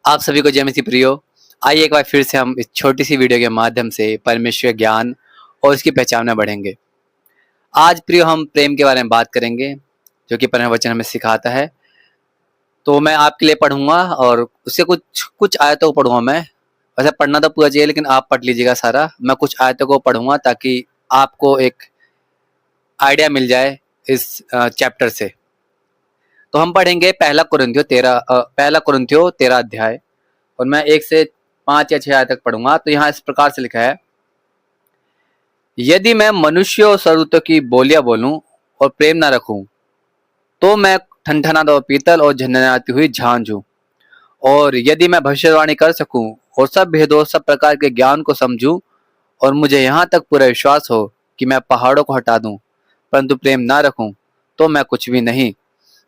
आप सभी को जय मसीह प्रियो। आइए एक बार फिर से हम इस छोटी सी वीडियो के माध्यम से परमेश्वर ज्ञान और उसकी पहचान में बढ़ेंगे। आज प्रियो हम प्रेम के बारे में बात करेंगे, जो कि परमेश्वर वचन हमें सिखाता है। तो मैं आपके लिए पढ़ूंगा और उससे कुछ कुछ आयतों को पढ़ूंगा मैं। वैसे पढ़ना तो पूरा चाहिए, लेकिन आप पढ़ लीजिएगा सारा। मैं कुछ आयतों को पढ़ूंगा ताकि आपको एक आइडिया मिल जाए इस चैप्टर से। तो हम पढ़ेंगे पहला कुरिन्थियों 13 अध्याय, और मैं 1 से 5 या 6 आयत तक पढ़ूंगा। तो यहाँ इस प्रकार से लिखा है, यदि मैं मनुष्य और स्वर्गदूतों की बोलियां बोलूं और प्रेम ना रखूं, तो मैं ठनठनाता हुआ पीतल और झनझनाती हुई झांझ हूं। और यदि मैं भविष्यवाणी कर सकूं और सब भेदों सब प्रकार के ज्ञान को समझूं, और मुझे यहाँ तक पूरा विश्वास हो कि मैं पहाड़ों को हटा दूं, परंतु प्रेम ना रखूं, तो मैं कुछ भी नहीं।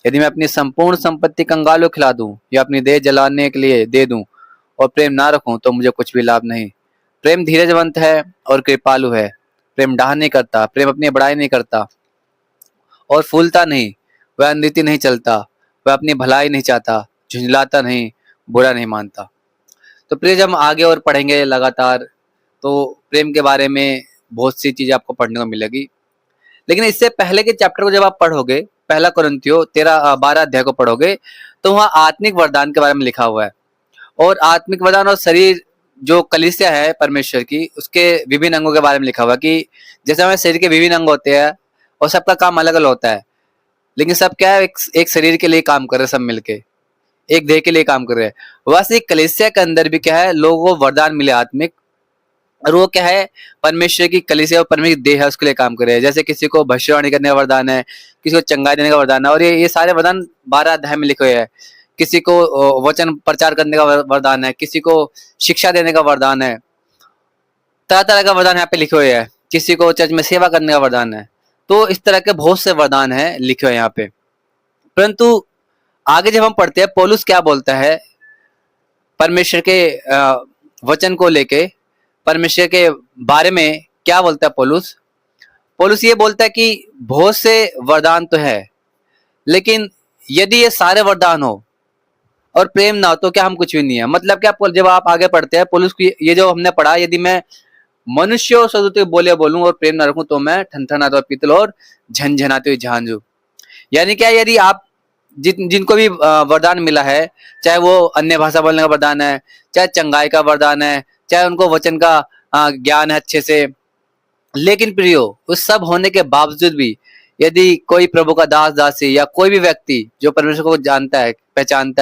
यदि मैं अपनी संपूर्ण संपत्ति कंगालों को खिला दूं या अपनी देह जलाने के लिए दे दूं और प्रेम ना रखूं, तो मुझे कुछ भी लाभ नहीं। प्रेम धीरजवंत है और कृपालु है। प्रेम डाह नहीं करता, प्रेम अपनी बड़ाई नहीं करता और फूलता नहीं। वह अनरीति नहीं चलता, वह अपनी भलाई नहीं चाहता, झुंझलाता नहीं, बुरा नहीं मानता। तो प्रिय, जब हम आगे और पढ़ेंगे लगातार, तो प्रेम के बारे में बहुत सी चीजें आपको पढ़ने को मिलेगी। लेकिन इससे पहले के चैप्टर को जब आप पढ़ोगे, पहला कुरिन्थियों 12 अध्याय को पढ़ोगे, तो वहाँ आत्मिक वरदान के बारे में लिखा हुआ है। और आत्मिक वरदान और शरीर जो कलीसिया है परमेश्वर की, उसके विभिन्न अंगों के बारे में लिखा हुआ कि जैसे हमारे शरीर के विभिन्न अंग होते हैं और सबका काम अलग अलग होता है, लेकिन सब क्या है, एक शरीर के लिए काम कर रहे हैं, सब मिलके एक देह के लिए काम कर रहे हैं। वैसे कलीसिया के अंदर भी क्या है, लोगों को वरदान मिले आत्मिक, और वो क्या है, परमेश्वर की कलीसिया और परमेश्वर की देह है, उसके लिए काम कर रहे हैं। जैसे किसी को भविष्यवाणी करने का वरदान है, किसी को चंगाई देने का वरदान है, और ये सारे वरदान 12 अध्याय में लिखे हुए हैं। किसी को वचन प्रचार करने का वरदान है, किसी को शिक्षा देने का वरदान है, तरह तरह का वरदान यहाँ पे लिखे हुए हैं। किसी को चर्च में सेवा करने का वरदान है। तो इस तरह के बहुत से वरदान है लिखे हुए यहाँ पे। परंतु आगे जब हम पढ़ते हैं, पौलुस क्या बोलता है परमेश्वर के वचन को लेके, परमेश्वर के बारे में क्या बोलता है पौलुस। पौलुस ये बोलता है कि बहुत से वरदान तो है, लेकिन यदि ये सारे वरदान हो और प्रेम ना हो, तो क्या हम कुछ भी नहीं है। मतलब क्या, जब आप आगे पढ़ते हैं पौलुस की, ये जो हमने पढ़ा, यदि मैं मनुष्य और स्वर्गदूतों की बोलियां बोलूं और प्रेम ना रखूं, तो मैं ठनठनाता हुआ पीतल और झनझनाती हुई झांझ हूं। यानी क्या, यदि आप जिनको भी वरदान मिला है, चाहे वो अन्य भाषा बोलने का वरदान है, चाहे चंगाई का वरदान है, चाहे उनको वचन का ज्ञान है अच्छे से, लेकिन प्रियो, उस सब होने के बावजूद भी यदि कोई प्रभु का दास दासी या कोई भी व्यक्ति जो परमेश्वर को जानता है, पहचानता है